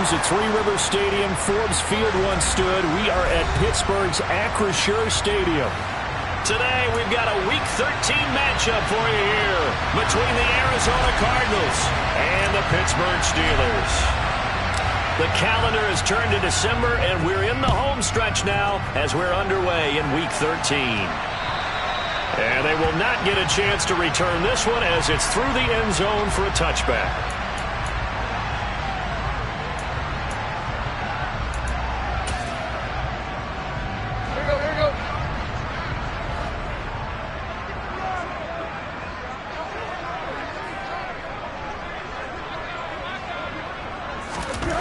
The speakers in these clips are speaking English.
Steelers at Three Rivers Stadium. Forbes Field once stood. We are at Pittsburgh's Acrisure Stadium. Today, we've got a Week 13 matchup for you here between the Arizona Cardinals and the Pittsburgh Steelers. The calendar has turned to December, and we're in the home stretch now as we're underway in Week 13. And they will not get a chance to return this one as it's through the end zone for a touchback.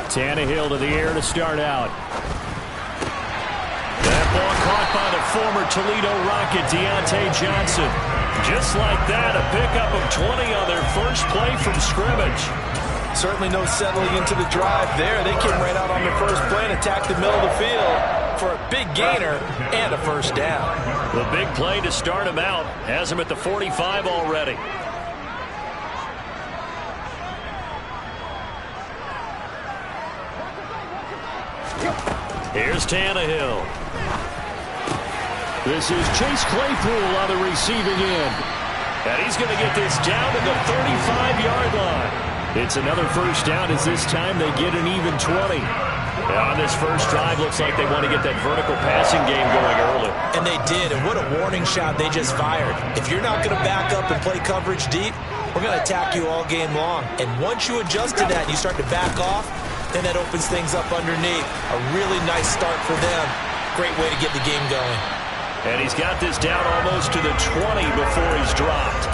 Tannehill to the air to start out. That ball caught by the former Toledo Rocket, Deontay Johnson. Just like that, a pickup of 20 on their first play from scrimmage. Certainly no settling into the drive there. They came right out on the first play and attacked the middle of the field for a big gainer and a first down. The big play to start him out has him at the 45 already. Here's Tannehill. This is Chase Claypool on the receiving end. And he's going to get this down to the 35-yard line. It's another first down as this time they get an even 20. On this first drive, looks like they want to get that vertical passing game going early. And they did, and what a warning shot they just fired. If you're not going to back up and play coverage deep, we're going to attack you all game long. And once you adjust to that and you start to back off, then that opens things up underneath. A really nice start for them. Great way to get the game going. And he's got this down almost to the 20 before he's dropped.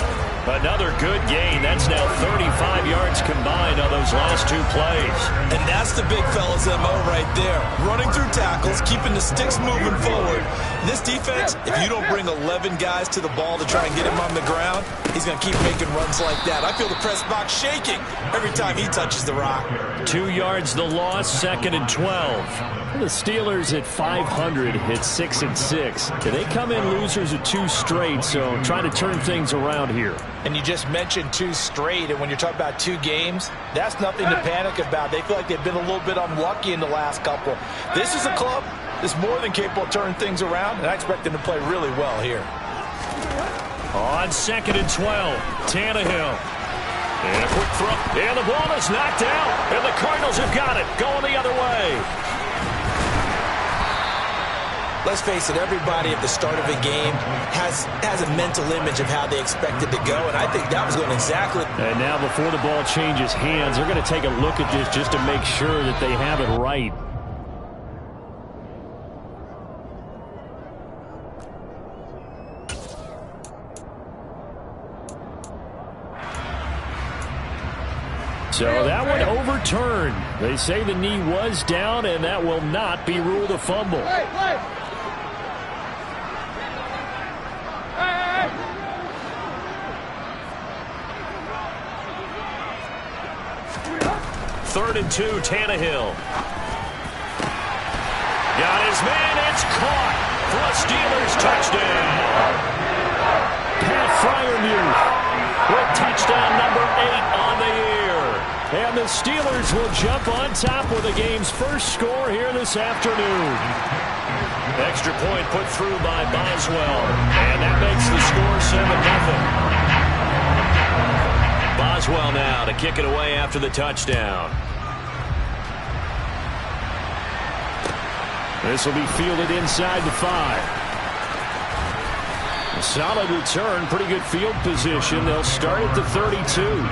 Another good gain. That's now 35 yards combined on those last two plays. And that's the big fella's MO right there. Running through tackles, keeping the sticks moving forward. This defense, if you don't bring 11 guys to the ball to try and get him on the ground, he's going to keep making runs like that. I feel the press box shaking every time he touches the rock. 2 yards the loss, 2nd and 12. The Steelers at 500 hit 6-6. They come in losers of 2 straight, so trying to turn things around here. And you just mentioned 2 straight, and when you're talking about 2 games, that's nothing to panic about. They feel like they've been a little bit unlucky in the last couple. This is a club that's more than capable of turning things around, and I expect them to play really well here. On 2nd and 12, Tannehill. And a quick throw, and the ball is knocked out, and the Cardinals have got it, going the other way. Let's face it, everybody at the start of a game has a mental image of how they expect it to go, and I think that was going exactly. And now before the ball changes hands, they're going to take a look at this just to make sure that they have it right. So that one overturned. They say the knee was down, and that will not be ruled a fumble. Third and 2, Tannehill. Got his man, it's caught for a Steelers touchdown. Pat Freiermuth with touchdown number 8 on the year. And the Steelers will jump on top with the game's first score here this afternoon. Extra point put through by Boswell. And that makes the score 7-0. Boswell now to kick it away after the touchdown. This will be fielded inside the 5. A solid return, pretty good field position. They'll start at the 32.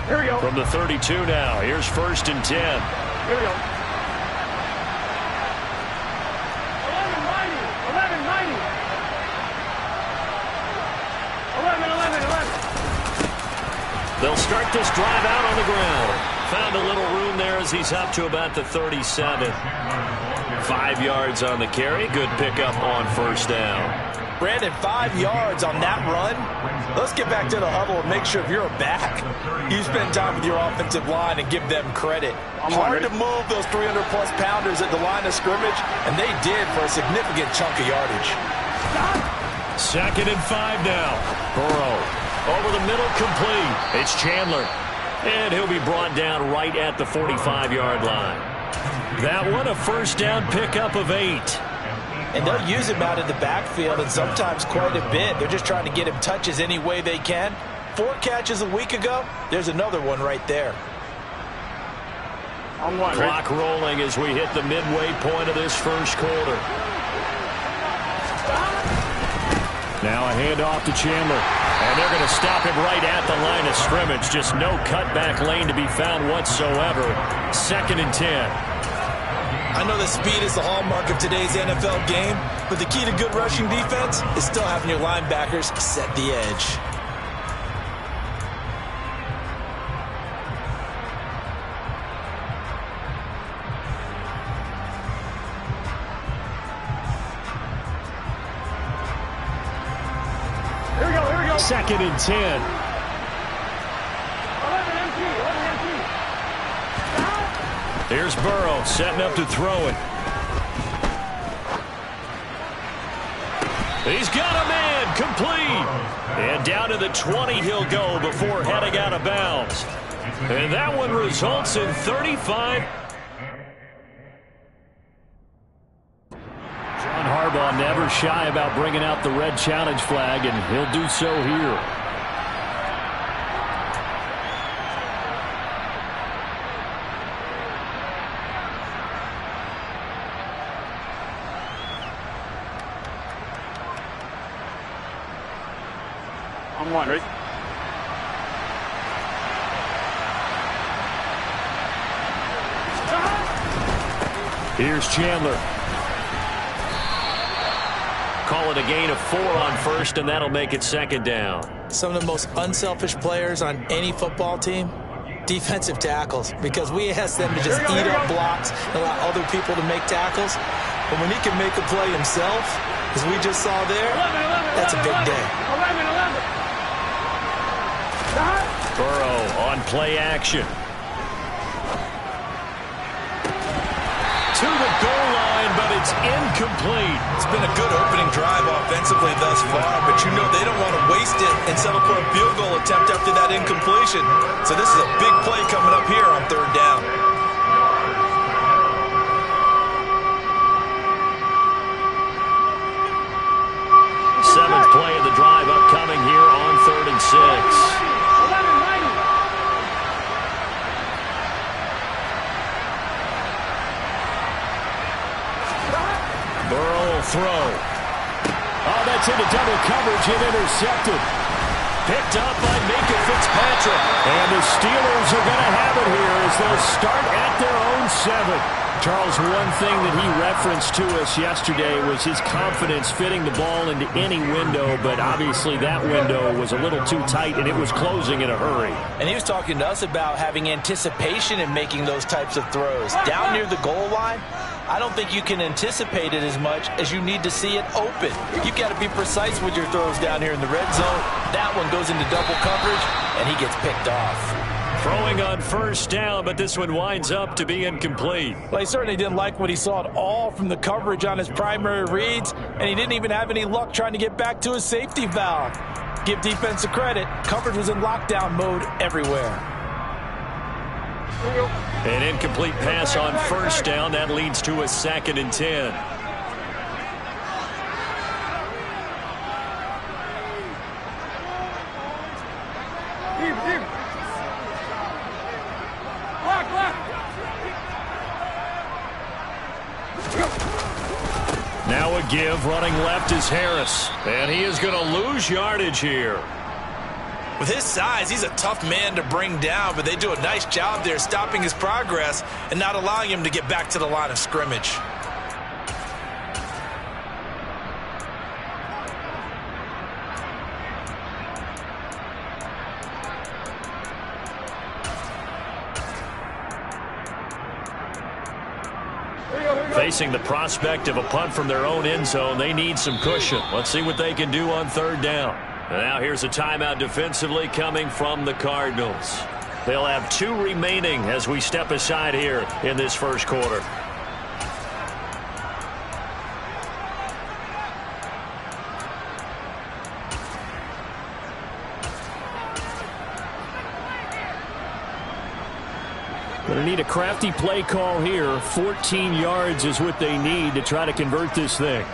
Here we go. From the 32 now. Here's 1st and 10. Here we go. 11. They'll start this drive out on the ground. Found a little room there as he's up to about the 37. 5 yards on the carry. Good pickup on first down. Brandon, 5 yards on that run. Let's get back to the huddle and make sure if you're a back, you spend time with your offensive line and give them credit. Hard to move those 300-plus pounders at the line of scrimmage, and they did for a significant chunk of yardage. 2nd and 5 now. Burrow over the middle, complete. It's Chandler. And he'll be brought down right at the 45-yard line. That one, a first down pickup of 8. And they'll use him out in the backfield, and sometimes quite a bit. They're just trying to get him touches any way they can. 4 catches a week ago. There's another one right there. Clock rolling as we hit the midway point of this first quarter. Now a handoff to Chandler. And they're going to stop him right at the line of scrimmage. Just no cutback lane to be found whatsoever. 2nd and 10. I know that speed is the hallmark of today's NFL game, but the key to good rushing defense is still having your linebackers set the edge. Here we go. 2nd and 10. Here's Burrow setting up to throw it. He's got a man, complete. And down to the 20 he'll go before heading out of bounds. And that one results in 35. John Harbaugh never shy about bringing out the red challenge flag, and he'll do so here. Ready? Here's Chandler. Call it a gain of 4 on first, and that'll make it 2nd down. Some of the most unselfish players on any football team, defensive tackles, because we ask them to just eat up blocks and allow other people to make tackles. But when he can make a play himself, as we just saw there, that's a big day. Burrow on play action. To the goal line, but it's incomplete. It's been a good opening drive offensively thus far, but you know they don't want to waste it and settle for a field goal attempt after that incompletion. So this is a big play coming up here on 3rd down. Seventh play of the drive upcoming here on 3rd and 6. Burrow will throw. Oh, that's into double coverage and intercepted. Picked up by Minkah Fitzpatrick. And the Steelers are going to have it here as they'll start at their own 7. Charles, one thing that he referenced to us yesterday was his confidence fitting the ball into any window, but obviously that window was a little too tight and it was closing in a hurry. And he was talking to us about having anticipation in making those types of throws. Down near the goal line, I don't think you can anticipate it as much as you need to see it open. You've got to be precise with your throws down here in the red zone. That one goes into double coverage, and he gets picked off. Throwing on first down, but this one winds up to be incomplete. Well, he certainly didn't like what he saw at all from the coverage on his primary reads, and he didn't even have any luck trying to get back to his safety valve. Give defense a credit. Coverage was in lockdown mode everywhere. An incomplete pass on first down. That leads to a 2nd and 10. Now a give. Running left is Harris. And he is going to lose yardage here. With his size, he's a tough man to bring down, but they do a nice job there stopping his progress and not allowing him to get back to the line of scrimmage. Facing the prospect of a punt from their own end zone, they need some cushion. Let's see what they can do on third down. And now here's a timeout defensively coming from the Cardinals. They'll have 2 remaining as we step aside here in this first quarter. Going to need a crafty play call here. 14 yards is what they need to try to convert this thing.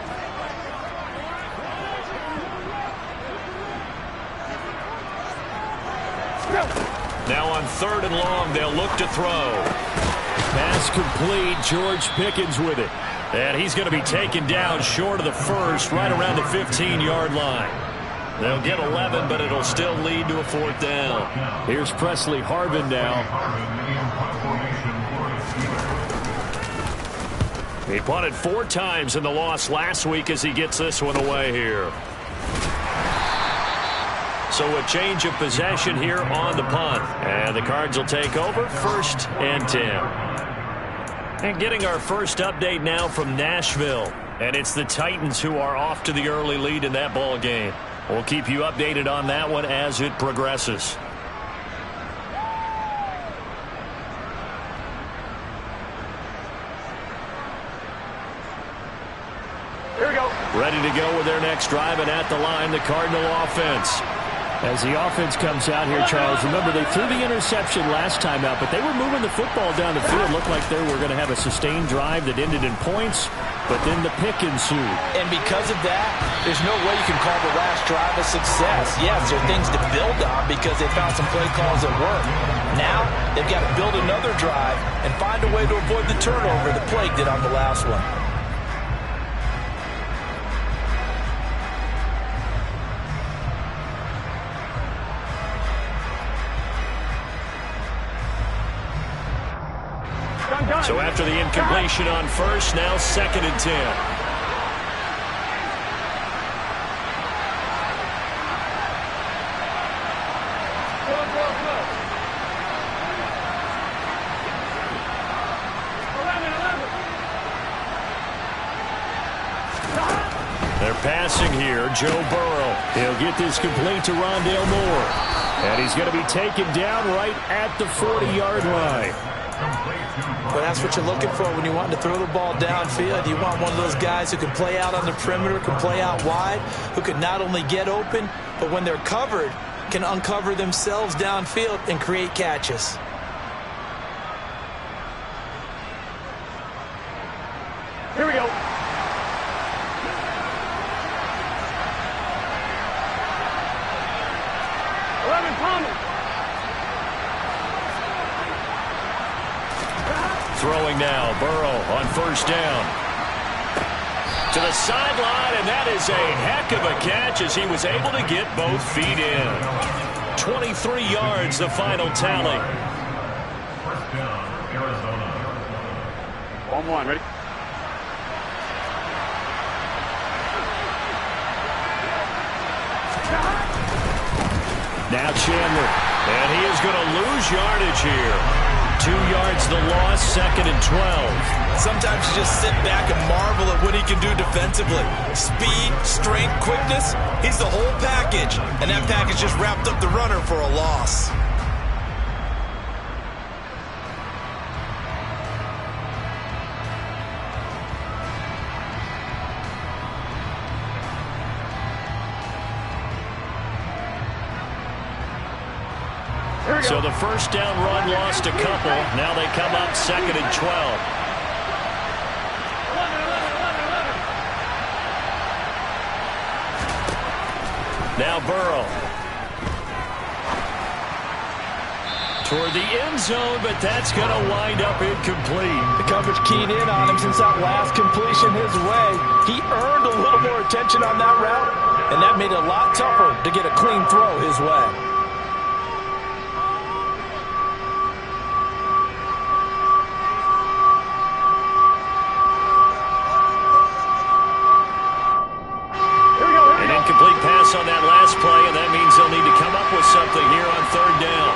Now on third and long, they'll look to throw. Pass complete. George Pickens with it. And he's going to be taken down short of the first, right around the 15-yard line. They'll get 11, but it'll still lead to a 4th down. Here's Presley Harvin now. He punted 4 times in the loss last week as he gets this one away here. So a change of possession here on the punt. And the Cards will take over 1st and 10. And getting our first update now from Nashville. And it's the Titans who are off to the early lead in that ball game. We'll keep you updated on that one as it progresses. Here we go. Ready to go with their next drive, and at the line, the Cardinal offense. As the offense comes out here, Charles, remember they threw the interception last time out, but they were moving the football down the field. Looked like they were going to have a sustained drive that ended in points, but then the pick ensued. And because of that, there's no way you can call the last drive a success. Yes, there are things to build on because they found some play calls that work. Now, they've got to build another drive and find a way to avoid the turnover the Plague did on the last one. So after the incompletion on first, now 2nd and 10. They're passing here. Joe Burrow. He'll get this complete to Rondale Moore. And he's going to be taken down right at the 40-yard line. But that's what you're looking for when you want to throw the ball downfield. You want one of those guys who can play out on the perimeter, can play out wide, who can not only get open, but when they're covered, can uncover themselves downfield and create catches. Here we go. Throwing now, Burrow on first down. To the sideline, and that is a heck of a catch as he was able to get both feet in. 23 yards, the final tally. First down, Arizona. On one, ready? Now Chandler, and he is going to lose yardage here. 2 yards the loss, 2nd and 12. Sometimes you just sit back and marvel at what he can do defensively. Speed, strength, quickness, he's the whole package. And that package just wrapped up the runner for a loss. So the first down run lost a couple. Now they come up 2nd and 12. Now Burrow. Toward the end zone, but that's going to wind up incomplete. The coverage keyed in on him since that last completion his way. He earned a little more attention on that route, and that made it a lot tougher to get a clean throw his way. On that last play, and that means they'll need to come up with something here on third down.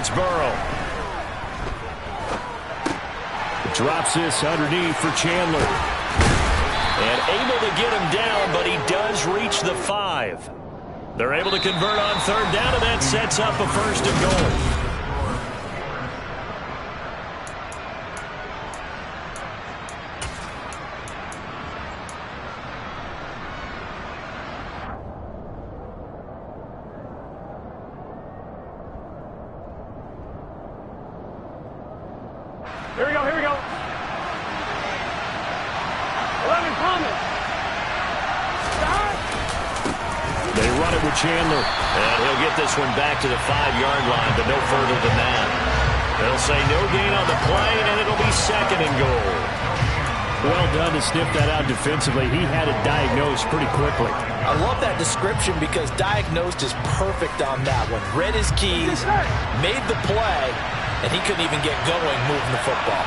it's Burrow. Drops this underneath for Chandler. And able to get him down, but he does reach the 5. They're able to convert on third down, and that sets up a 1st and goal. Here we go, here we go. 11 coming. Start. They run it with Chandler. And he'll get this one back to the 5-yard line, but no further than that. They'll say no gain on the play, and it'll be 2nd and goal. Well done to sniff that out defensively. He had it diagnosed pretty quickly. I love that description because diagnosed is perfect on that one. Read his keys, made the play, and he couldn't even get going moving the football.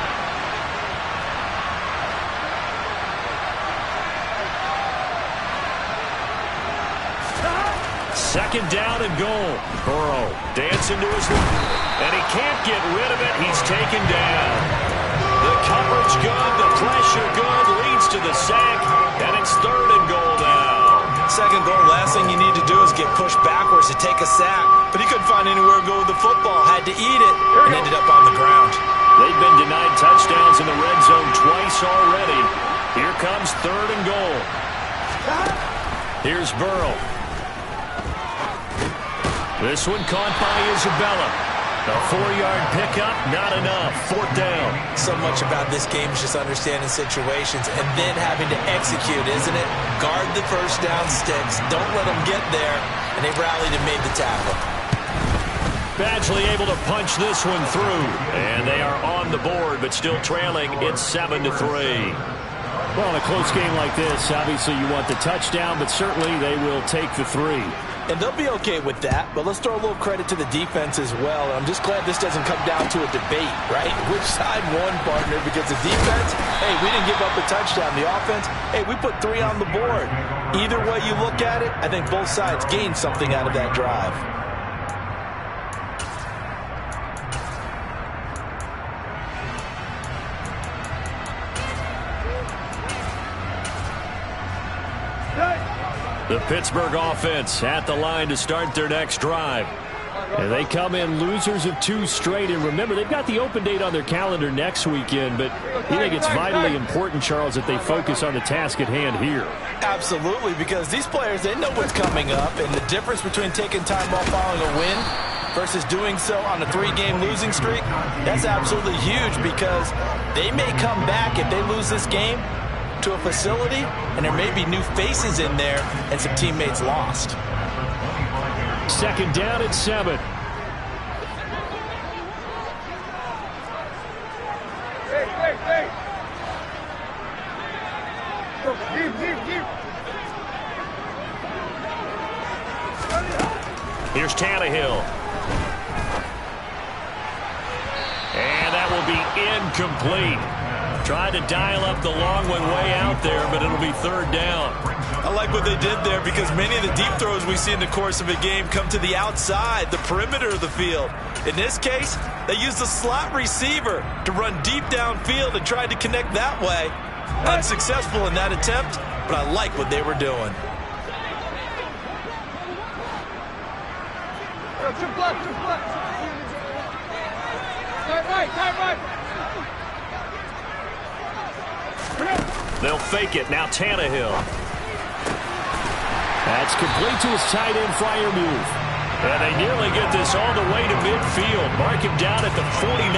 Second down and goal. Burrow dancing to his left, and he can't get rid of it. He's taken down. The coverage good, the pressure good, leads to the sack, and it's 3rd and goal now. 2nd goal, last thing you need to do is get pushed backwards to take a sack. But he couldn't find anywhere to go with the football, had to eat it, and ended up on the ground. They've been denied touchdowns in the red zone twice already. Here comes 3rd and goal. Here's Burrow. This one caught by Isabella. A 4-yard pickup, not enough. 4th down. So much about this game is just understanding situations and then having to execute, isn't it? Guard the first down sticks. Don't let them get there. And they rallied and made the tackle. Badgley able to punch this one through. And they are on the board, but still trailing. It's 7-3. Well, in a close game like this, obviously you want the touchdown, but certainly they will take the 3. And they'll be okay with that, but let's throw a little credit to the defense as well. I'm just glad this doesn't come down to a debate, right? Which side won, partner? Because the defense, hey, we didn't give up a touchdown. The offense, hey, we put 3 on the board. Either way you look at it, I think both sides gained something out of that drive. The Pittsburgh offense at the line to start their next drive. And they come in losers of 2 straight. And remember, they've got the open date on their calendar next weekend. But you think it's vitally important, Charles, that they focus on the task at hand here. Absolutely, because these players, they know what's coming up. And the difference between taking time off following a win versus doing so on a 3-game losing streak, that's absolutely huge because they may come back if they lose this game to a facility, and there may be new faces in there and some teammates lost. 2nd down and 7. Hey. Here's Tannehill. And that will be incomplete. Tried to dial up the long one way out there, but it'll be 3rd down. I like what they did there because many of the deep throws we see in the course of a game come to the outside, the perimeter of the field. In this case, they used the slot receiver to run deep downfield and tried to connect that way. Unsuccessful in that attempt, but I like what they were doing. Right. They'll fake it. Now Tannehill. That's complete to his tight end, Freiermuth. And they nearly get this all the way to midfield. Mark him down at the 49.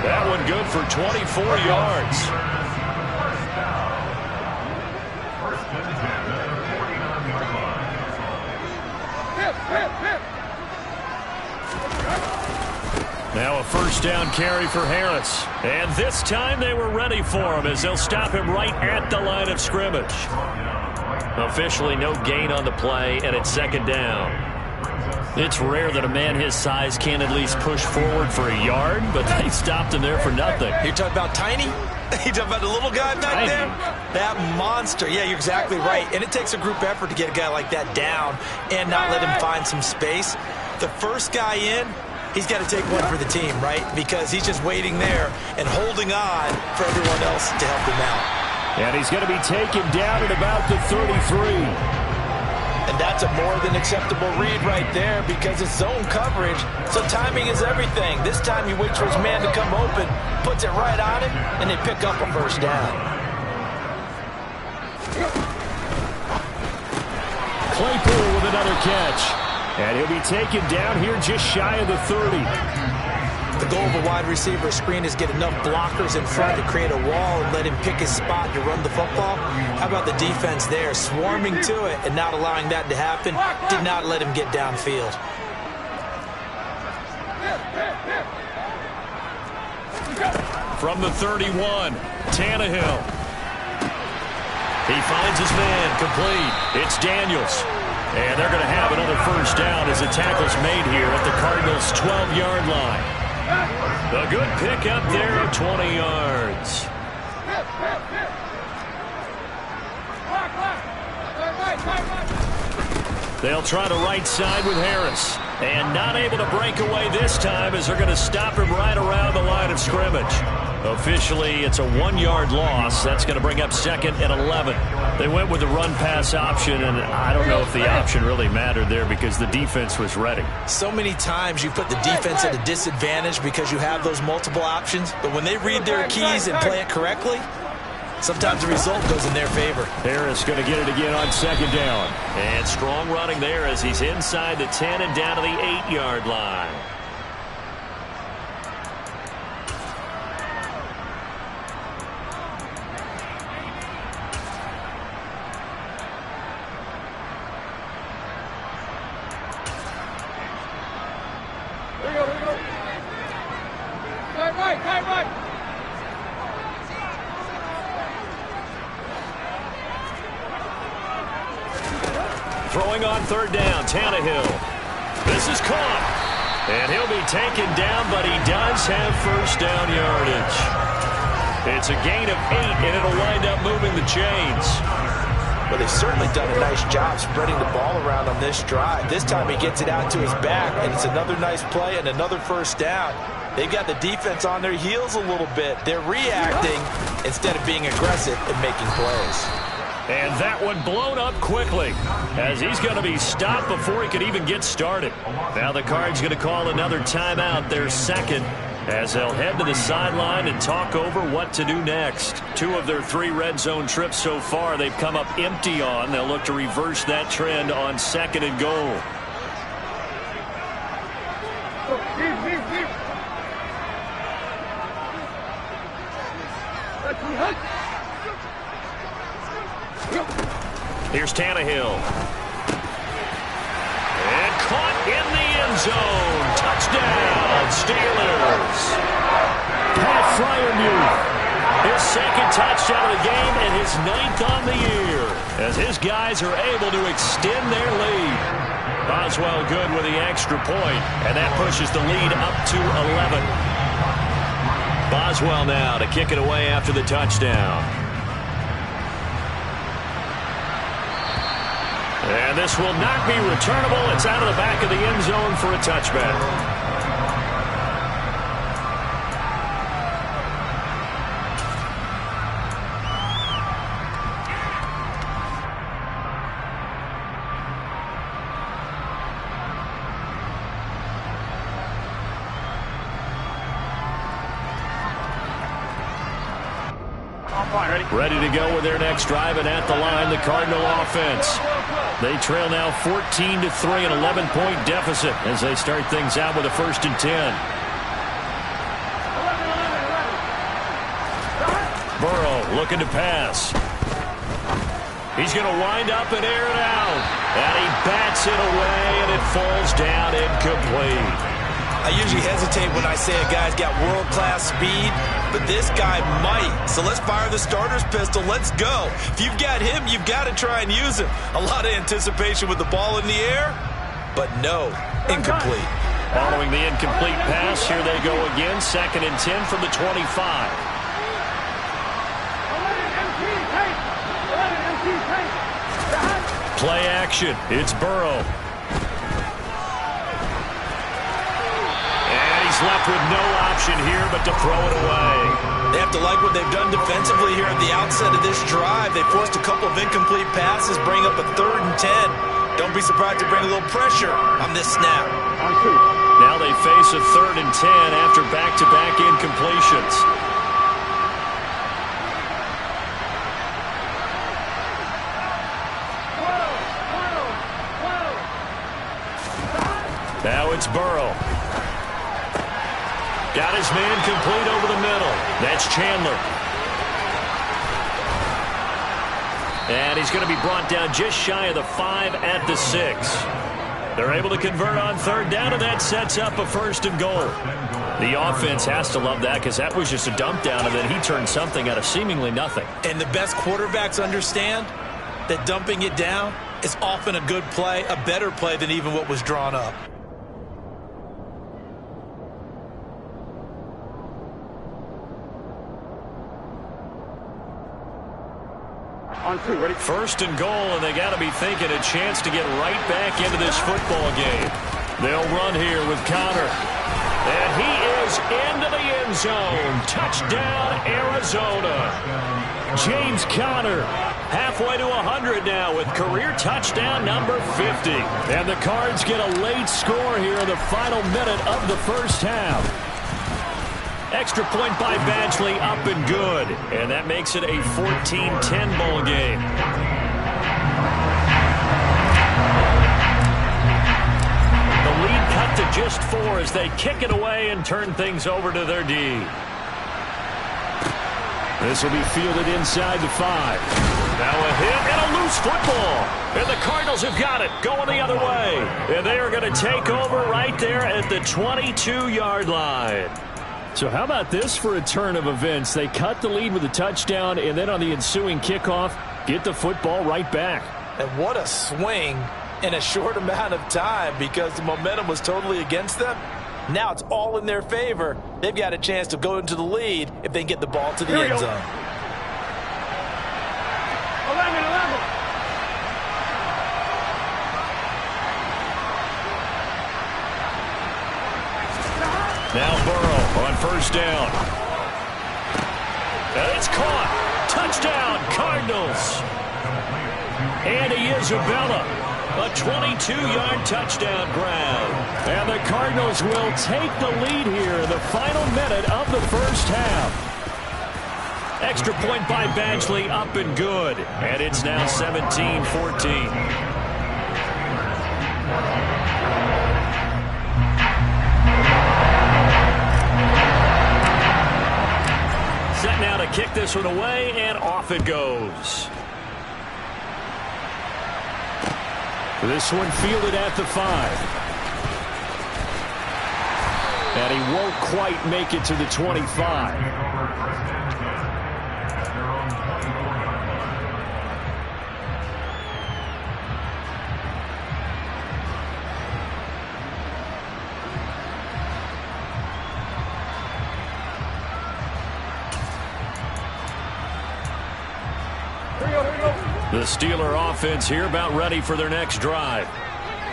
That one good for 24 yards. Now a 1st down carry for Harris. And this time they were ready for him as they'll stop him right at the line of scrimmage. Officially no gain on the play, and it's 2nd down. It's rare that a man his size can't at least push forward for a yard, but they stopped him there for nothing. You're talking about tiny? You're talking about the little guy back there? That monster. Yeah, you're exactly right. And it takes a group effort to get a guy like that down and not let him find some space. The first guy in, He's got to take one for the team, right? Because he's just waiting there and holding on for everyone else to help him out. And he's going to be taken down at about the 33. And that's a more than acceptable read right there because it's zone coverage, so timing is everything. This time he waits for his man to come open, puts it right on him, and they pick up a first down. Claypool with another catch. And he'll be taken down here just shy of the 30. The goal of a wide receiver screen is get enough blockers in front to create a wall and let him pick his spot to run the football. How about the defense there, swarming to it and not allowing that to happen? Did not let him get downfield. From the 31, Tannehill. He finds his man, complete. It's Daniels. And they're going to have another first down as the tackle's made here at the Cardinals' 12-yard line. A good pickup there of 20 yards. They'll try the right side with Harris. And not able to break away this time as they're going to stop him right around the line of scrimmage. Officially, it's a 1-yard loss. That's going to bring up second and 11. They went with the run-pass option, and I don't know if the option really mattered there because the defense was ready. So many times you put the defense at a disadvantage because you have those multiple options, but when they read their keys and play it correctly, sometimes the result goes in their favor. Harris going to get it again on second down. And strong running there as he's inside the 10 and down to the 8-yard line. Throwing on third down, Tannehill. This is caught. And he'll be taken down, but he does have first down yardage. It's a gain of 8, and it'll wind up moving the chains. Well, they've certainly done a nice job spreading the ball around on this drive. This time he gets it out to his back, and it's another nice play and another first down. They've got the defense on their heels a little bit. They're reacting instead of being aggressive and making plays. And that one blown up quickly as he's going to be stopped before he could even get started. Now the Cards going to call another timeout, their second, as they'll head to the sideline and talk over what to do next. 2 of their 3 red zone trips so far they've come up empty on. They'll look to reverse that trend on second and goal. Here's Tannehill. And caught in the end zone. Touchdown, Steelers. Pat Freiermuth, his second touchdown of the game and his 9th on the year, as his guys are able to extend their lead. Boswell good with the extra point, and that pushes the lead up to 11. Boswell now to kick it away after the touchdown. And this will not be returnable. It's out of the back of the end zone for a touchback. Ready to go with their next drive, and at the line, the Cardinal offense. They trail now 14-3, an 11-point deficit as they start things out with a 1st and 10. Burrow looking to pass. He's going to wind up and air it out. And he bats it away, and it falls down incomplete. I usually hesitate when I say a guy's got world-class speed, but this guy might. So let's fire the starter's pistol. Let's go. If you've got him, you've got to try and use him. A lot of anticipation with the ball in the air, but no, incomplete. Following the incomplete pass, here they go again. 2nd and 10 from the 25. Play action. It's Burrow. left with no option here but to throw it away. They have to like what they've done defensively here at the outset of this drive. They forced a couple of incomplete passes, bring up a 3rd and 10. Don't be surprised to bring a little pressure on this snap. Now they face a 3rd and 10 after back-to-back incompletions. Now it's Burrow. Got his man complete over the middle. That's Chandler. And he's going to be brought down just shy of the 5 at the 6. They're able to convert on 3rd down, and that sets up a 1st and goal. The offense has to love that because that was just a dump down, and then he turned something out of seemingly nothing. And the best quarterbacks understand that dumping it down is often a good play, a better play than even what was drawn up. On 2, ready? 1st and goal, and they got to be thinking a chance to get right back into this football game. They'll run here with Conner. And he is into the end zone. Touchdown, Arizona. James Conner, halfway to 100 now with career touchdown number 50. And the Cards get a late score here in the final minute of the first half. Extra point by Badgley, up and good. And that makes it a 14-10 ball game. The lead cut to just 4 as they kick it away and turn things over to their D. This will be fielded inside the 5. Now a hit and a loose football. And the Cardinals have got it, going the other way. And they are going to take over right there at the 22-yard line. So how about this for a turn of events? They cut the lead with a touchdown, and then on the ensuing kickoff, get the football right back. And what a swing in a short amount of time because the momentum was totally against them. Now it's all in their favor. They've got a chance to go into the lead if they can get the ball to the end zone. 11. Now Burrow on 1st down. And it's caught. Touchdown, Cardinals. Andy Isabella, a 22-yard touchdown grab. And the Cardinals will take the lead here in the final minute of the first half. Extra point by Badgley, up and good. And it's now 17-14. Set now to kick this one away, and off it goes. This one fielded at the 5. And he won't quite make it to the 25. The Steeler offense here about ready for their next drive.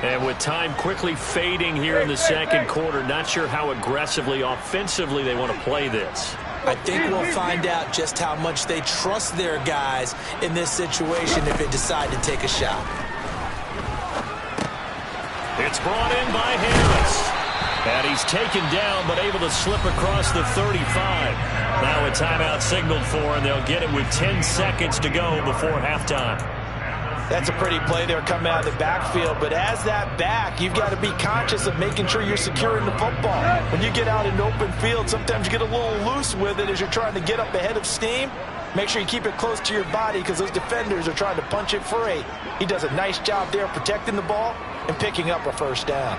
And with time quickly fading here in the second quarter, not sure how aggressively, offensively they want to play this. I think we'll find out just how much they trust their guys in this situation if they decide to take a shot. It's brought in by Harris. And he's taken down but able to slip across the 35. Now a timeout signaled for, and they'll get it with 10 seconds to go before halftime. That's a pretty play there coming out of the backfield, but as that back, you've got to be conscious of making sure you're securing the football. When you get out in open field, sometimes you get a little loose with it as you're trying to get up ahead of steam. Make sure you keep it close to your body because those defenders are trying to punch it free. He does a nice job there protecting the ball and picking up a 1st down.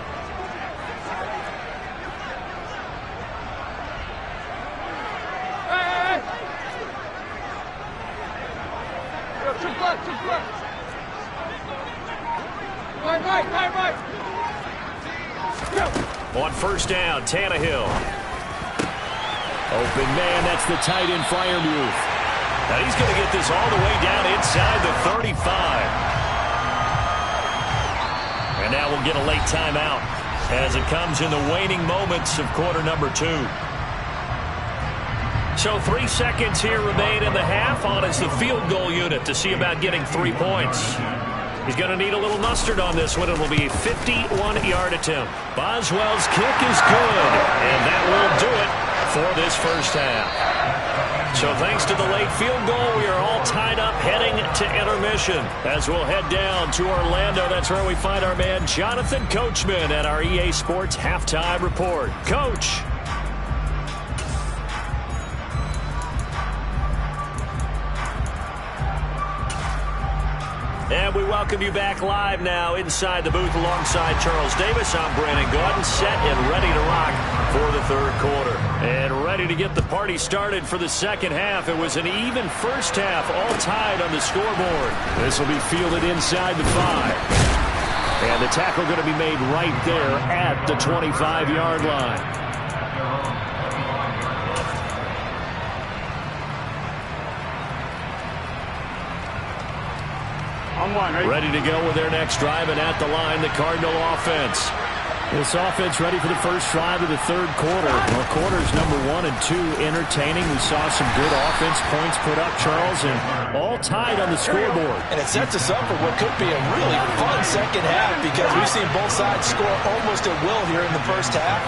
On 1st down, Tannehill. Open man, that's the tight end Freiermuth. Now he's going to get this all the way down inside the 35. And now we'll get a late timeout. as it comes in the waning moments of quarter number 2. So 3 seconds here remain in the half. On is the field goal unit to see about getting 3 points. He's going to need a little mustard on this one. It will be a 51-yard attempt. Boswell's kick is good, and that will do it for this first half. So thanks to the late field goal, we are all tied up heading to intermission. As we'll head down to Orlando, that's where we find our man Jonathan Coachman at our EA Sports Halftime Report. Coach. And we welcome you back live now inside the booth alongside Charles Davis. I'm Brandon Gaudin, set and ready to rock for the third quarter. And ready to get the party started for the second half. It was an even first half, all tied on the scoreboard. This will be fielded inside the 5. And the tackle going to be made right there at the 25-yard line. Ready to go with their next drive, and at the line, the Cardinal offense. This offense ready for the first drive of the third quarter. Well, quarters number 1 and 2 entertaining. We saw some good offense points put up, Charles, and all tied on the scoreboard. And it sets us up for what could be a really fun second half because we've seen both sides score almost at will here in the first half.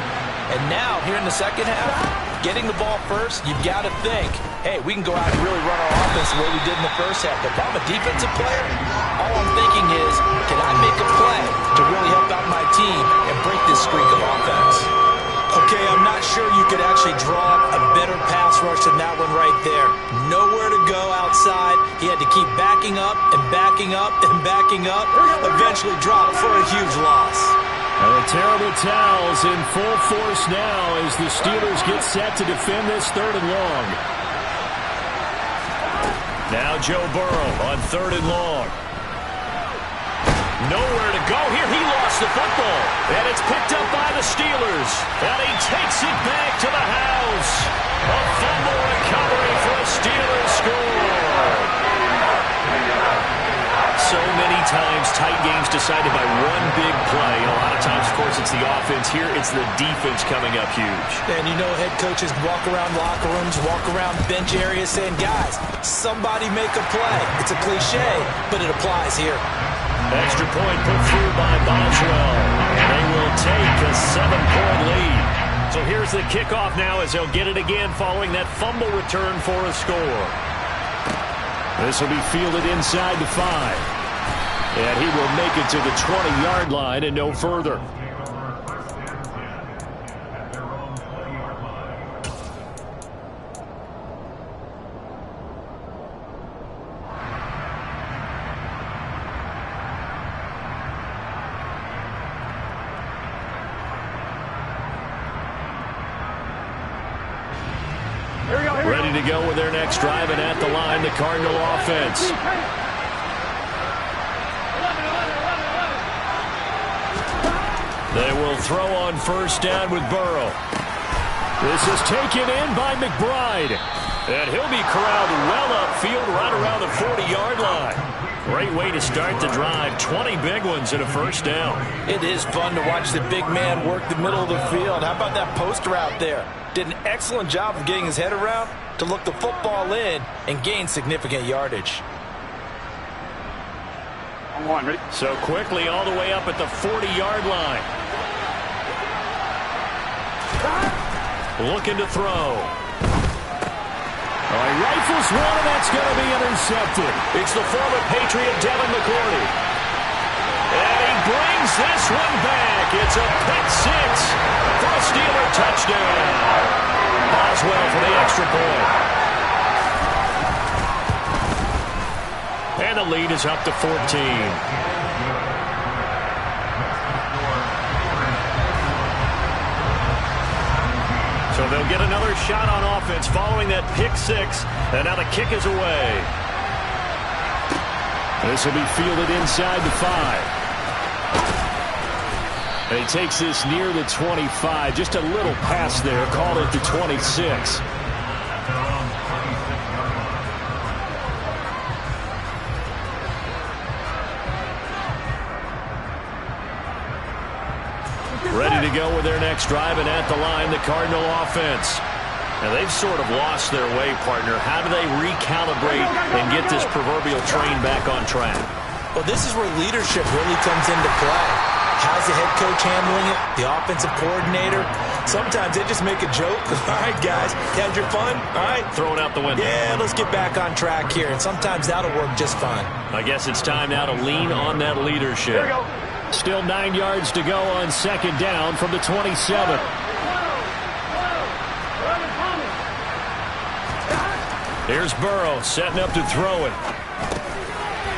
And now, here in the second half, getting the ball first, you've got to think, hey, we can go out and really run our offense the way we did in the first half. But if I'm a defensive player, all I'm thinking is, can I make a play to really help out my team and break this streak of offense? Okay, I'm not sure you could actually draw up a better pass rush than that one right there. Nowhere to go outside. He had to keep backing up and backing up and backing up. Eventually dropped for a huge loss. And the terrible towels in full force now as the Steelers get set to defend this third and long. Now Joe Burrow on third and long. Nowhere to go here. He lost the football. And it's picked up by the Steelers. And he takes it back to the house. A fumble recovery for a Steelers score. So many times tight games decided by one big play. A lot of times, of course, it's the offense. Here, it's the defense coming up huge. And you know head coaches walk around locker rooms, walk around bench areas saying, guys, somebody make a play. It's a cliche, but it applies here. Extra point put through by Boswell. And they will take a 7-point lead. So here's the kickoff now as they'll get it again following that fumble return for a score. This will be fielded inside the 5. And he will make it to the 20-yard line and no further. Ready to go with their next drive, and at the line, the Cardinal offense. They will throw on first down with Burrow. This is taken in by McBride. And he'll be corralled well upfield right around the 40-yard line. Great way to start the drive. 20 big ones and a first down. It is fun to watch the big man work the middle of the field. How about that poster out there? Did an excellent job of getting his head around to look the football in and gain significant yardage. So quickly all the way up at the 40-yard line. Looking to throw. Rifles one, and that's going to be intercepted. It's the former Patriot Devin McCourty. And he brings this one back. It's a pick 6 for a Steeler touchdown. Boswell for the extra point. And the lead is up to 14. So they'll get another shot on offense following that pick 6. And now the kick is away. This will be fielded inside the 5. And he takes this near the 25. Just a little pass there. Called it the 26. Ready go with their next drive, and at the line, the Cardinal offense. Now, they've sort of lost their way, partner. How do they recalibrate and get this proverbial train back on track? Well, this is where leadership really comes into play. How's the head coach handling it? The offensive coordinator? Sometimes they just make a joke. All right, guys, you had your fun? All right. Throw it out the window. Yeah, let's get back on track here. And sometimes that'll work just fine. I guess it's time now to lean on that leadership. Still 9 yards to go on second down from the 27. Here's Burrow setting up to throw it.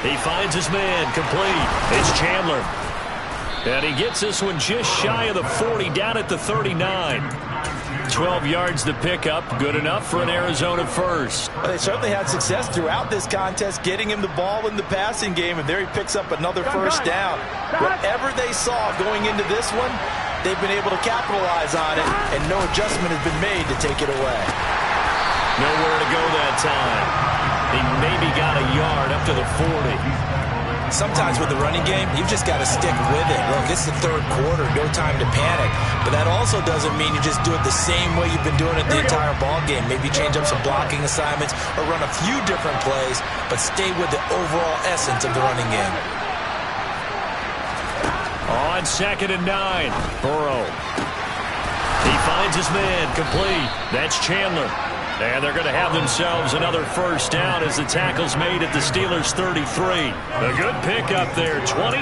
He finds his man complete. It's Chandler. And he gets this one just shy of the 40, down at the 39. 12 yards to pick up. Good enough for an Arizona first. Well, they certainly had success throughout this contest, getting him the ball in the passing game, and there he picks up another first down. Whatever they saw going into this one, they've been able to capitalize on it, and no adjustment has been made to take it away. Nowhere to go that time. He maybe got a yard up to the 40. Sometimes with the running game, you've just got to stick with it. Look, it's the third quarter, no time to panic. But that also doesn't mean you just do it the same way you've been doing it the entire ball game. Maybe change up some blocking assignments or run a few different plays, but stay with the overall essence of the running game. On 2nd and 9, Burrow. He finds his man complete. That's Chandler. And they're going to have themselves another first down as the tackle's made at the Steelers' 33. A good pickup there, 26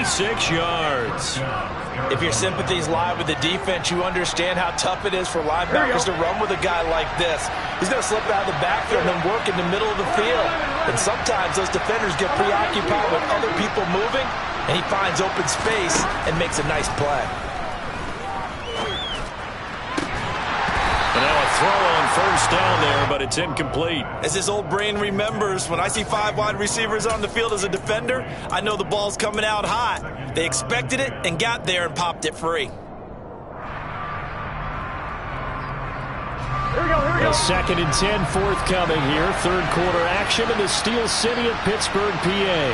yards. If your sympathies lie with the defense, you understand how tough it is for linebackers to run with a guy like this. He's going to slip out of the backfield and then work in the middle of the field. And sometimes those defenders get preoccupied with other people moving, and he finds open space and makes a nice play. And now a throw on first down there, but it's incomplete. As his old brain remembers, when I see 5 wide receivers on the field as a defender, I know the ball's coming out hot. They expected it and got there and popped it free. Here we go. A 2nd and 10 forthcoming here. Third quarter action in the Steel City of Pittsburgh, PA.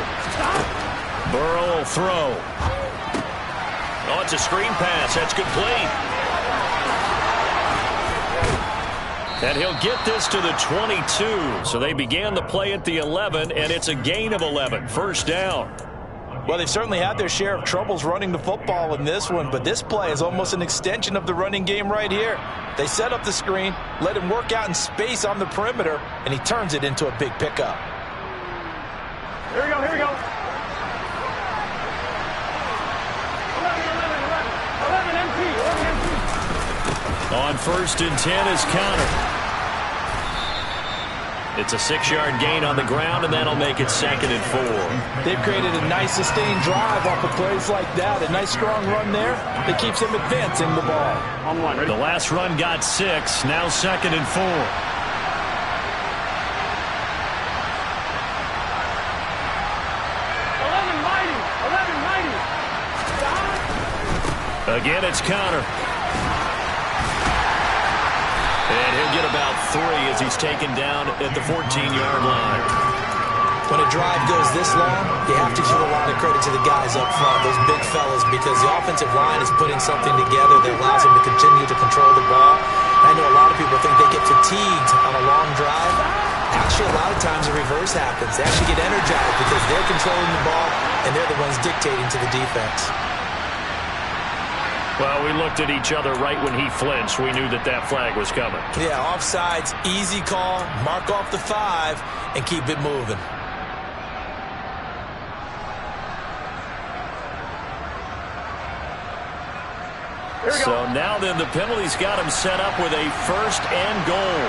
Burrow will throw. Oh, it's a screen pass. That's complete. And he'll get this to the 22. So they began the play at the 11, and it's a gain of 11. First down. Well, they've certainly had their share of troubles running the football in this one, but this play is almost an extension of the running game right here. They set up the screen, let him work out in space on the perimeter, and he turns it into a big pickup. Here we go. 11 empty. On 1st and 10 is counter. It's a 6-yard gain on the ground, and that'll make it 2nd and 4. They've created a nice sustained drive off of plays like that. A nice strong run there that keeps them advancing the ball. On one, ready? The last run got 6. Now 2nd and 4. Again, it's counter. And he'll get about 3 as he's taken down at the 14-yard line. When a drive goes this long, you have to give a lot of credit to the guys up front, those big fellas, because the offensive line is putting something together that allows them to continue to control the ball. I know a lot of people think they get fatigued on a long drive. Actually, a lot of times the reverse happens. They actually get energized because they're controlling the ball, and they're the ones dictating to the defense. Well, we looked at each other right when he flinched. We knew that that flag was coming. Yeah, offsides, easy call, mark off the 5, and keep it moving. So now then the penalty's got him set up with a 1st and goal.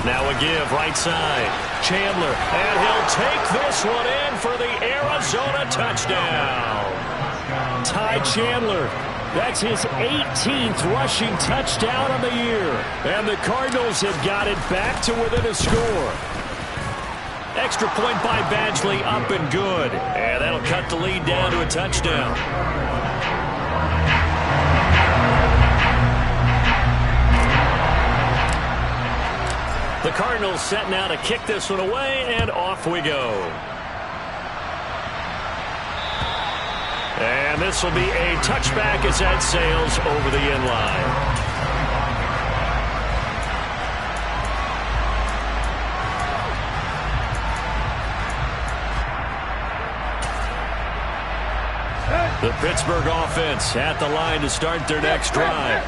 Now a give right side. Chandler, and he'll take this one in for the Arizona touchdown. Ty Chandler, that's his 18th rushing touchdown on the year. And the Cardinals have got it back to within a score. Extra point by Badgley, up and good. And that'll cut the lead down to a touchdown. The Cardinals set now to kick this one away, and off we go. And this will be a touchback as that sails over the end line. The Pittsburgh offense at the line to start their next drive.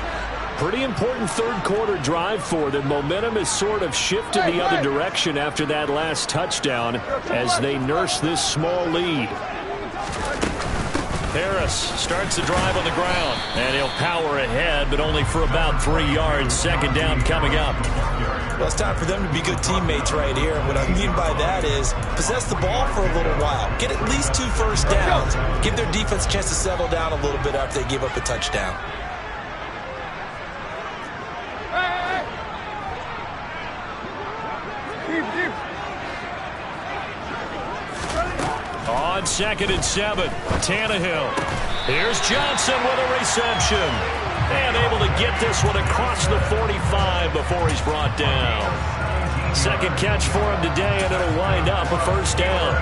Pretty important third-quarter drive for them. Momentum has sort of shifted the other direction after that last touchdown as they nurse this small lead. Harris starts the drive on the ground, and he'll power ahead, but only for about 3 yards. Second down coming up. Well, it's time for them to be good teammates right here. And what I mean by that is possess the ball for a little while. Get at least 2 first downs. Give their defense a chance to settle down a little bit after they give up a touchdown. On 2nd and 7, Tannehill. Here's Johnson with a reception. And able to get this one across the 45 before he's brought down. Second catch for him today, and it'll wind up a first down.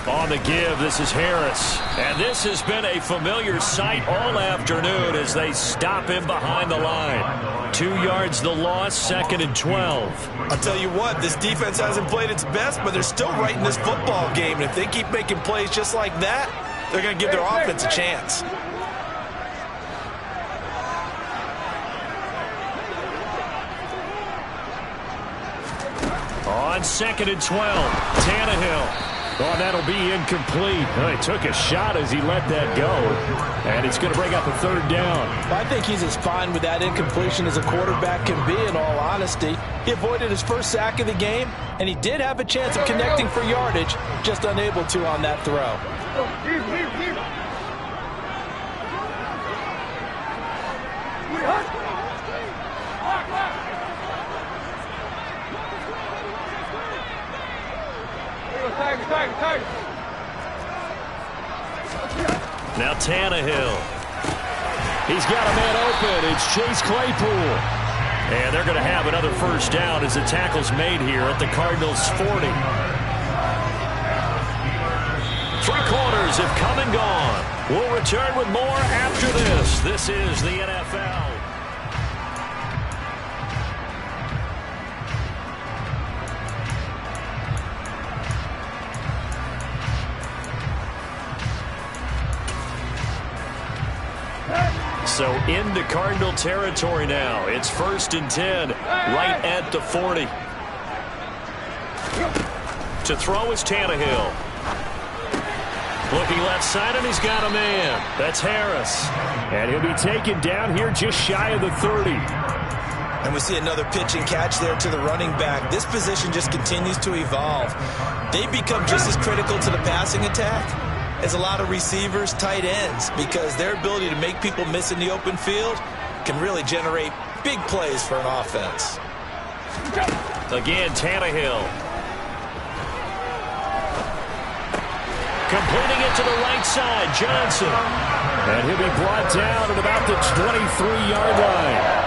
On the give, this is Harris. And this has been a familiar sight all afternoon as they stop him behind the line. 2 yards the loss, 2nd and 12. I'll tell you what, this defense hasn't played its best, but they're still right in this football game. And if they keep making plays just like that, they're going to give their offense a chance. On 2nd and 12, Tannehill. Oh, that'll be incomplete. He took a shot as he let that go. And it's going to bring up a third down. I think he's as fine with that incompletion as a quarterback can be, in all honesty. He avoided his first sack of the game, and he did have a chance of connecting for yardage, just unable to on that throw. Now Tannehill. He's got a man open. It's Chase Claypool. And they're going to have another first down as the tackle's made here at the Cardinals' 40. 3 quarters have come and gone. We'll return with more after this. This is the NFL. So into Cardinal territory now. It's 1st and 10, right at the 40. To throw is Tannehill. Looking left side, and he's got a man. That's Harris. And he'll be taken down here just shy of the 30. And we see another pitch and catch there to the running back. This position just continues to evolve. They become just as critical to the passing attack as a lot of receivers, tight ends, because their ability to make people miss in the open field can really generate big plays for an offense. Again, Tannehill. Completing it to the right side, Johnson. And he'll be brought down at about the 23-yard line.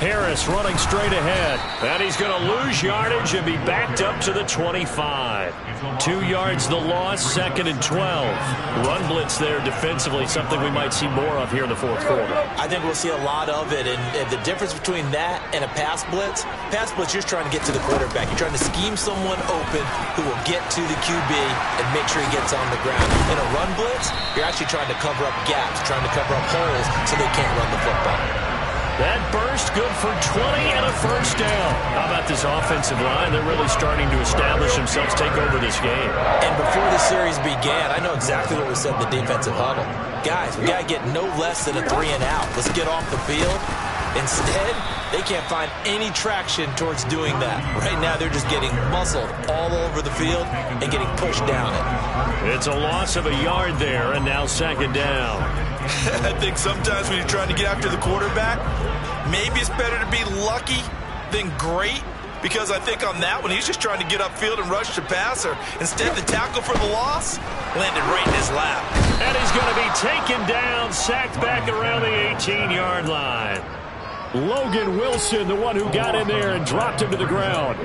Harris running straight ahead. And he's going to lose yardage and be backed up to the 25. 2 yards the loss, 2nd and 12. Run blitz there defensively, something we might see more of here in the 4th quarter. I think we'll see a lot of it. And the difference between that and a pass blitz, you're just trying to get to the quarterback. You're trying to scheme someone open who will get to the QB and make sure he gets on the ground. In a run blitz, you're actually trying to cover up gaps, trying to cover up holes so they can't run the football. That burst good for 20 and a first down. How about this offensive line? They're really starting to establish themselves, take over this game. And before the series began, I know exactly what was said in the defensive huddle. Guys, we got to get no less than a 3 and out. Let's get off the field Instead, they can't find any traction towards doing that. Right now, they're just getting muscled all over the field and getting pushed down it. It's a loss of a yard there, and now second down. I think sometimes when you're trying to get after the quarterback, maybe it's better to be lucky than great, because I think on that one, he's just trying to get upfield and rush the passer. Instead, the tackle for the loss landed right in his lap. And he's going to be taken down, sacked back around the 18-yard line. Logan Wilson, the one who got in there and dropped him to the ground.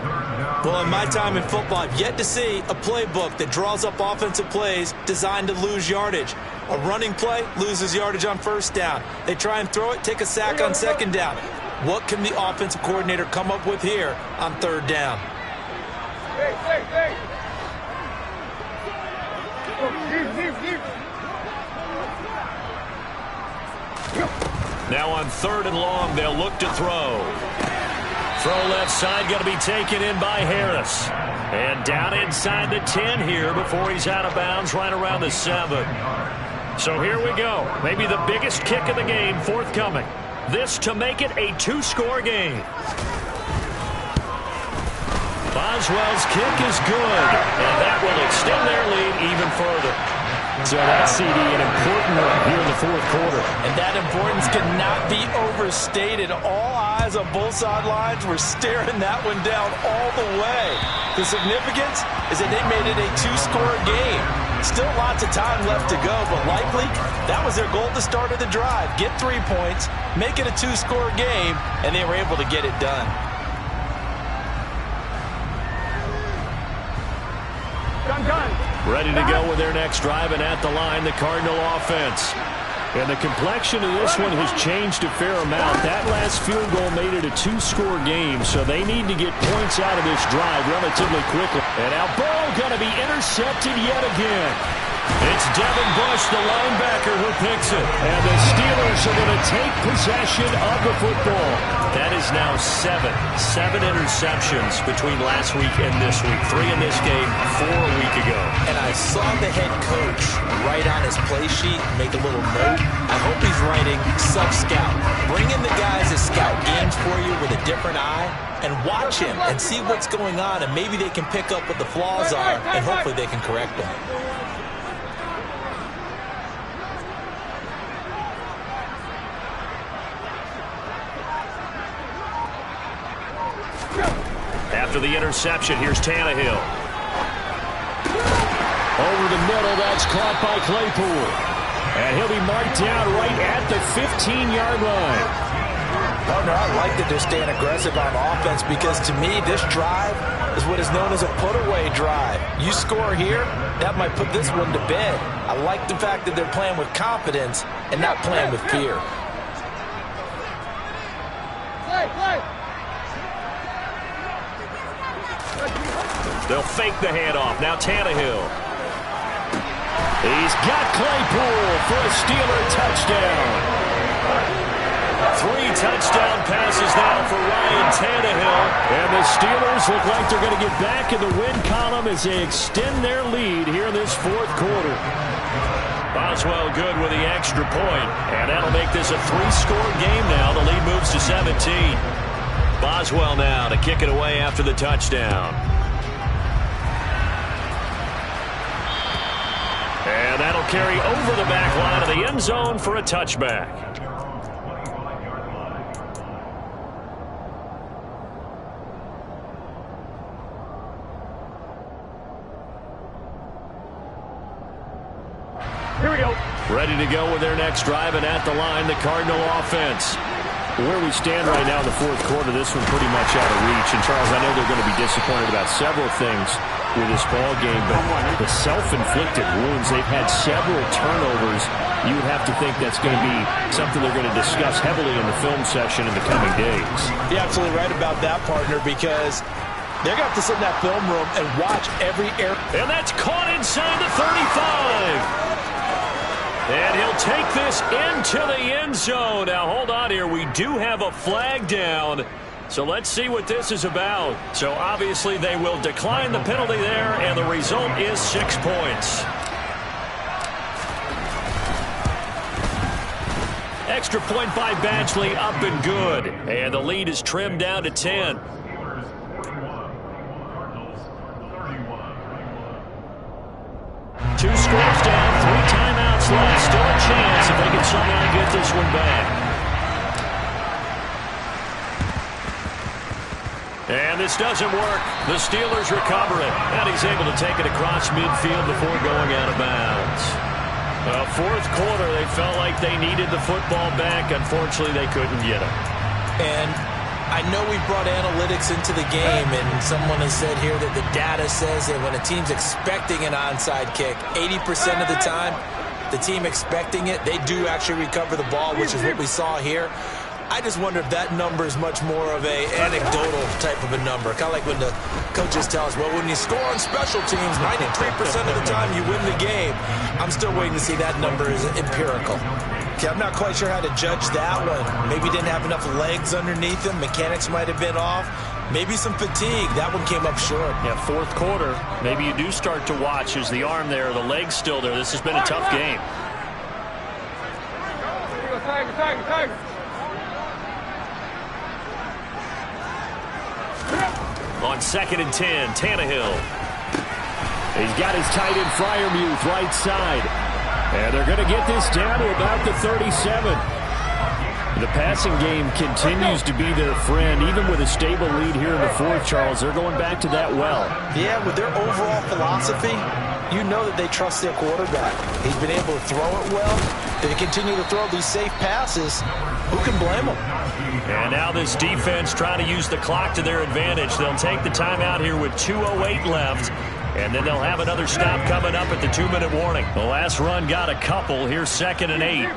Well, in my time in football, I've yet to see a playbook that draws up offensive plays designed to lose yardage. A running play loses yardage on first down. They try and throw it, take a sack on second down. What can the offensive coordinator come up with here on third down? Now on third and long, they'll look to throw. Throw left side, going to be taken in by Harris. And down inside the 10 here before he's out of bounds right around the 7. So here we go. Maybe the biggest kick of the game forthcoming. This to make it a 2-score game. Boswell's kick is good, and that will extend their lead even further. So that's CD, an important one here in the fourth quarter. And that importance cannot be overstated. All eyes on both sidelines were staring that one down all the way. The significance is that they made it a 2-score game. Still lots of time left to go, but likely that was their goal at the start of the drive. Get 3 points, make it a 2-score game, and they were able to get it done. Done. Ready to go with their next drive, and at the line, the Cardinal offense. And the complexion of this one has changed a fair amount. That last field goal made it a 2-score game, so they need to get points out of this drive relatively quickly. And now Burrow going to be intercepted yet again. It's Devin Bush, the linebacker, who picks it. And the Steelers are going to take possession of the football. That is now 7 interceptions between last week and this week. 3 in this game, 4 a week ago. And I saw the head coach write on his play sheet, make a little note. I hope he's writing sub-scout. Bring in the guys that scout games for you with a different eye and watch him and see what's going on, and maybe they can pick up what the flaws are, and hopefully they can correct them. After the interception, here's Tannehill. Over the middle, that's caught by Claypool. And he'll be marked down right at the 15-yard line. Partner, I like that they're staying aggressive on offense, because to me, this drive is what is known as a put-away drive. You score here, that might put this one to bed. I like the fact that they're playing with confidence and not playing with fear. They'll fake the handoff. Now Tannehill. He's got Claypool for a Steeler touchdown. 3 touchdown passes now for Ryan Tannehill. And the Steelers look like they're going to get back in the win column as they extend their lead here in this fourth quarter. Boswell good with the extra point. And that'll make this a 3-score game now. The lead moves to 17. Boswell now to kick it away after the touchdown. And that'll carry over the back line of the end zone for a touchback. Here we go. Ready to go with their next drive, and at the line, the Cardinal offense. Where we stand right now in the fourth quarter, this one pretty much out of reach. And, Charles, I know they're going to be disappointed about several things with this ball game, but the self-inflicted wounds, they've had several turnovers. You would have to think that's going to be something they're going to discuss heavily in the film session in the coming days. You're absolutely right about that, partner, because they're going to have to sit in that film room and watch every error. And that's caught inside the 35. And he'll take this into the end zone. Now, hold on here. We do have a flag down. So let's see what this is about. So obviously they will decline the penalty there, and the result is 6 points. Extra point by Badgley, up and good. And the lead is trimmed down to 10. Two scores down, 3 timeouts left. Still a chance if they can somehow get this one back. And this doesn't work. The Steelers recover it. And he's able to take it across midfield before going out of bounds. Fourth quarter, they felt like they needed the football back. Unfortunately, they couldn't get it. And I know we brought analytics into the game, and someone has said here that the data says that when a team's expecting an onside kick, 80% of the time, the team expecting it, they do actually recover the ball, which is what we saw here. I just wonder if that number is much more of a anecdotal type of a number. Kind of like when the coaches tell us, well, when you score on special teams, 93% of the time you win the game. I'm still waiting to see that number is empirical. Okay, I'm not quite sure how to judge that one. Maybe didn't have enough legs underneath him. Mechanics might have been off. Maybe some fatigue. That one came up short. Yeah, fourth quarter, maybe you do start to watch. Is the arm there, the leg's still there? This has been a tough game. On 2nd and 10, Tannehill. He's got his tight end Freiermuth right side. And they're going to get this down to about the 37. The passing game continues to be their friend. Even with a stable lead here in the fourth, Charles, they're going back to that well. Yeah, with their overall philosophy, you know that they trust their quarterback. He's been able to throw it well. They continue to throw these safe passes. Who can blame them? And now this defense trying to use the clock to their advantage. They'll take the timeout here with 2:08 left. And then they'll have another stop coming up at the 2-minute warning. The last run got a couple. Here's 2nd and 8.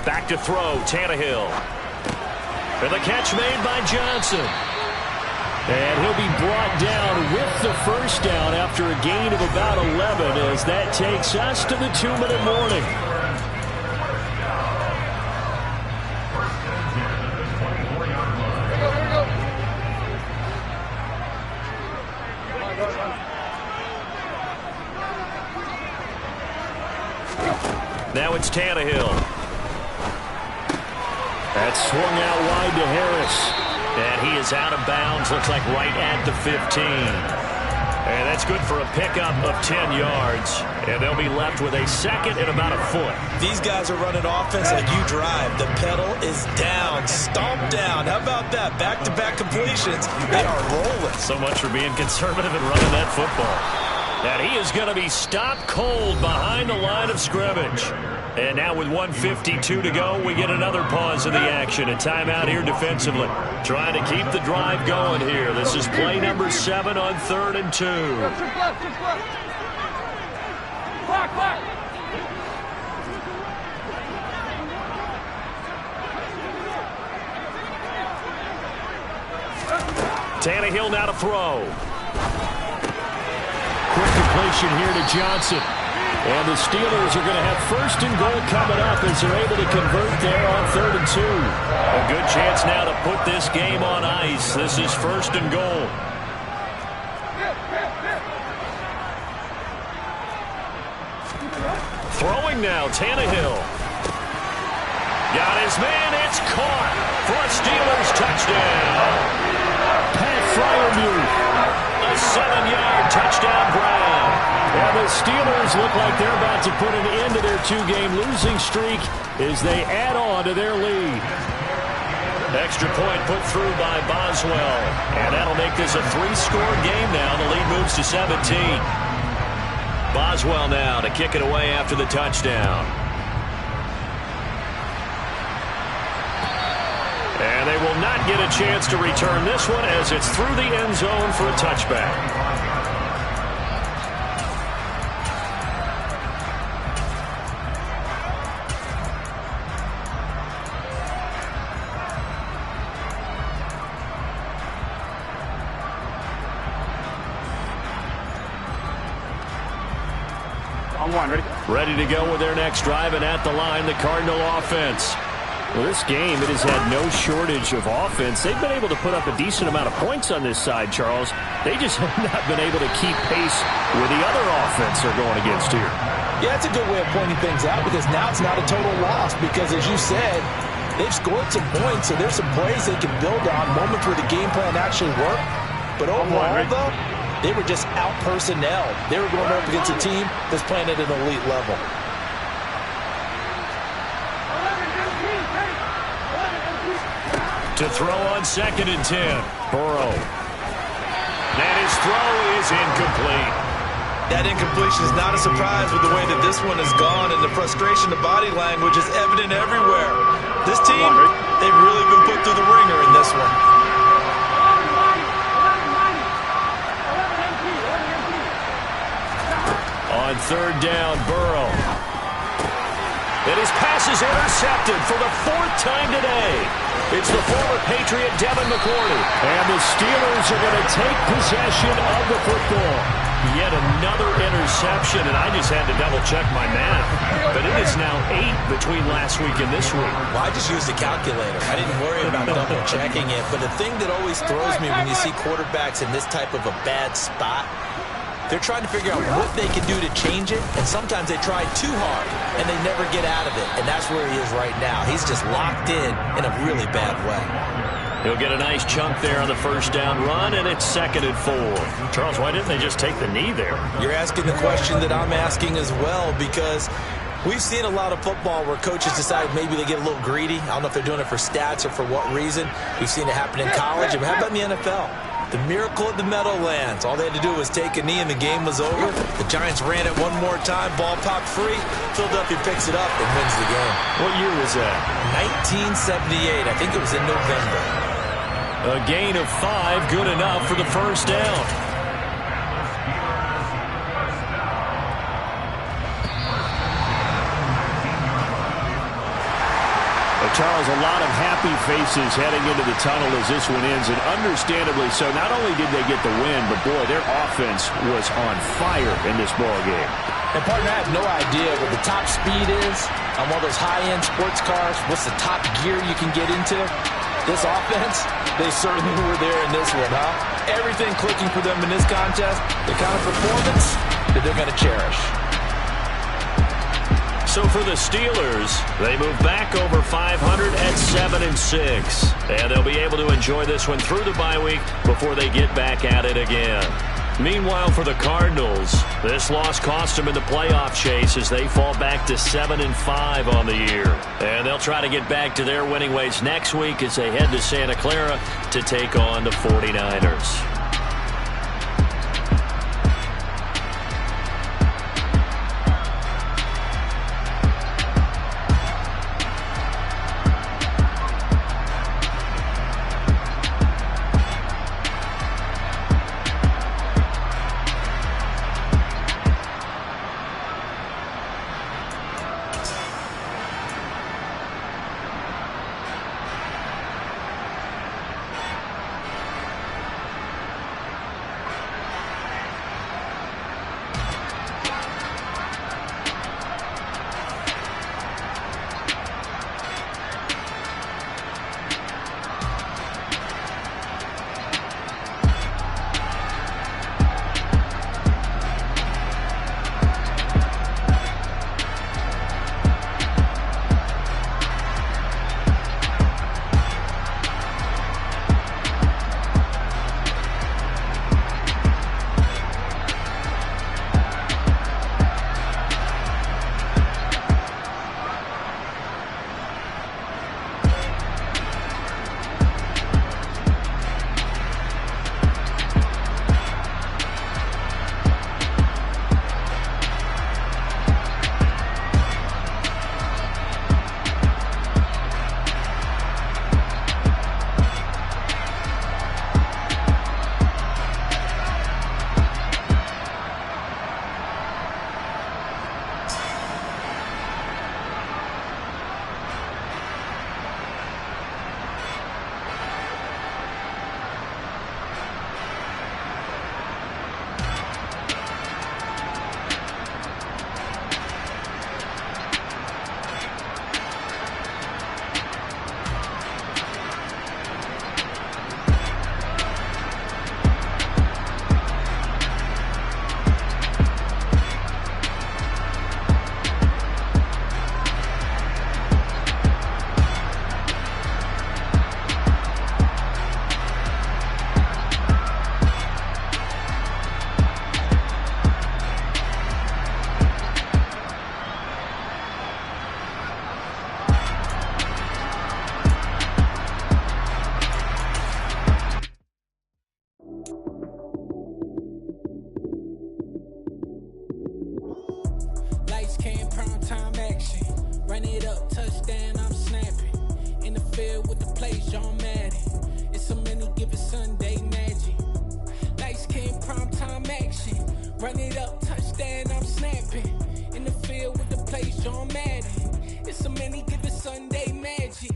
Back to throw, Tannehill. And the catch made by Johnson. And he'll be brought down with the first down after a gain of about 11 as that takes us to the 2-minute warning. Now it's Tannehill. That's swung out wide to Harris. And he is out of bounds, looks like right at the 15. And that's good for a pickup of 10 yards. And they'll be left with a second and about a foot. These guys are running offense like you drive. The pedal is down, stomped down. How about that? Back-to-back completions. They are rolling. So much for being conservative and running that football. And he is going to be stopped cold behind the line of scrimmage. And now with 1:52 to go, we get another pause in the action. A timeout here defensively. Trying to keep the drive going here. This is play number 7 on 3rd and 2. Tannehill now to throw. Quick completion here to Johnson. And the Steelers are going to have 1st and goal coming up as they're able to convert there on 3rd and 2. A good chance now to put this game on ice. This is 1st and goal. Throwing now, Tannehill. Got his man, it's caught for a Steelers touchdown. Pat Freiermuth, a 7-yard touchdown grab. And the Steelers look like they're about to put an end to their 2-game losing streak as they add on to their lead. Extra point put through by Boswell. And that'll make this a 3-score game now. The lead moves to 17. Boswell now to kick it away after the touchdown. And they will not get a chance to return this one as it's through the end zone for a touchback. On 1, ready? Ready to go with their next drive, and at the line, the Cardinal offense. Well, this game, it has had no shortage of offense. They've been able to put up a decent amount of points on this side, Charles. They just have not been able to keep pace with the other offense they're going against here. Yeah, that's a good way of pointing things out, because now it's not a total loss, because as you said, they've scored some points, so there's some plays they can build on, moments where the game plan actually worked. But overall, though, they were just out-personnel. They were going up against a team that's playing at an elite level. To throw on 2nd and 10, Burrow. And his throw is incomplete. That incompletion is not a surprise with the way that this one has gone, and the frustration, the body language is evident everywhere. This team, they've really been put through the ringer in this one. On 3rd down, Burrow. And his pass is intercepted for the 4th time today. It's the former Patriot Devin McCourty. And the Steelers are going to take possession of the football. Yet another interception, and I just had to double-check my math. But it is now 8 between last week and this week. Well, I just used a calculator. I didn't worry about double-checking it. But the thing that always throws me when you see quarterbacks in this type of a bad spot, they're trying to figure out what they can do to change it, and sometimes they try too hard, and they never get out of it. And that's where he is right now. He's just locked in a really bad way. He'll get a nice chunk there on the 1st down run, and it's 2nd and 4. Charles, why didn't they just take the knee there? You're asking the question that I'm asking as well, because we've seen a lot of football where coaches decide maybe they get a little greedy. I don't know if they're doing it for stats or for what reason. We've seen it happen in college. And how about in the NFL? The miracle of the Meadowlands. All they had to do was take a knee and the game was over. The Giants ran it one more time. Ball popped free. Philadelphia picks it up and wins the game. What year was that? 1978. I think it was in November. A gain of 5, good enough for the 1st down. Charles, a lot of happy faces heading into the tunnel as this one ends, and understandably so. Not only did they get the win, but boy, their offense was on fire in this ball game. And partner, I have no idea what the top speed is on one of those high-end sports cars. What's the top gear you can get into? This offense, they certainly were there in this one, huh? Everything clicking for them in this contest, the kind of performance that they're going to cherish. So for the Steelers, they move back over 500 at 7-6. And they'll be able to enjoy this one through the bye week before they get back at it again. Meanwhile, for the Cardinals, this loss cost them in the playoff chase as they fall back to 7-5 on the year. And they'll try to get back to their winning ways next week as they head to Santa Clara to take on the 49ers. Run it up, touchdown, I'm snapping. In the field with the plays, John Madden. It's a many given Sunday magic.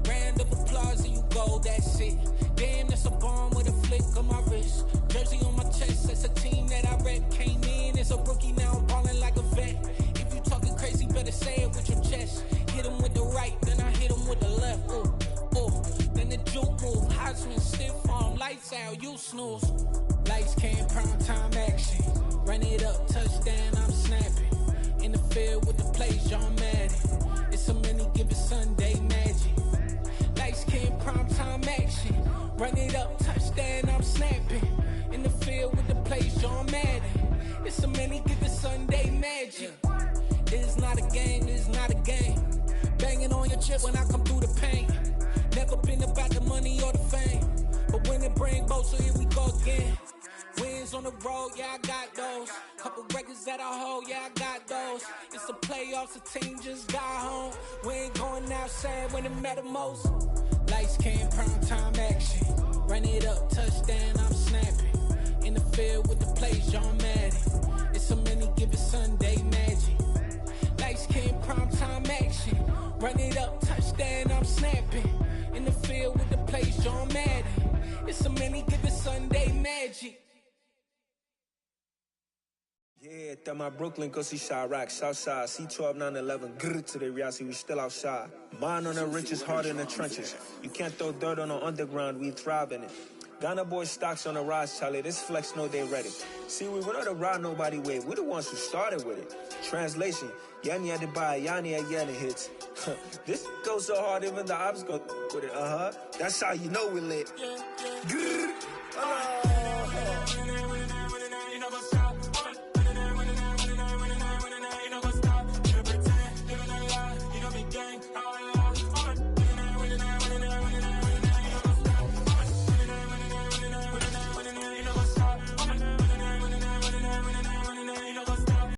Round of applause and you go, that's it. Damn, that's a bomb with a flick on my wrist. Jersey on my chest, that's a team that I rep. Came in as a rookie, now I'm ballin' like a vet. If you talking crazy, better say it with your chest. Hit him with the right, then I hit him with the left. Ooh, ooh. Then the juke move, Heisman stiff arm, lights out, you snooze. Lights came, prime time action. Run it up, touchdown, I'm snapping. In the field with the plays, John Madden. It's a many given Sunday magic. Lights came, prime time action. Run it up, touchdown, I'm snapping. In the field with the plays, John Madden. It's a many given Sunday magic. It's not a game, it's not a game. Banging on your chip when I come through the paint. Never been about the money or the fame. But when it bring both, so here we go again. Wins on the road, yeah, I got those. Couple records that I hold, yeah, I got those. It's the playoffs, the team just got home. We ain't going outside when it matter most. Lights came, prime time action. Run it up, touchdown, I'm snapping. In the field with the plays, John Madden. It's a many given Sunday magic. Lights came, prime time action. Run it up, touchdown, I'm snapping. In the field with the plays, John Madden. It's a many given Sunday magic. Yeah, that my Brooklyn, go see Chirac, Southside, C12, 911, grr to the Riasi, we still outside. Mine on the riches, hard in the trenches. You can't throw dirt on the underground, we thrive in it. Ghana boys stocks on the rise, Charlie, this flex know they ready. See, we not a ride nobody wave, we the ones who started with it. Translation, Yanni had to buy, Yanni had Yanni hits. This goes so hard, even the ops go with it, That's how you know we lit. Grr.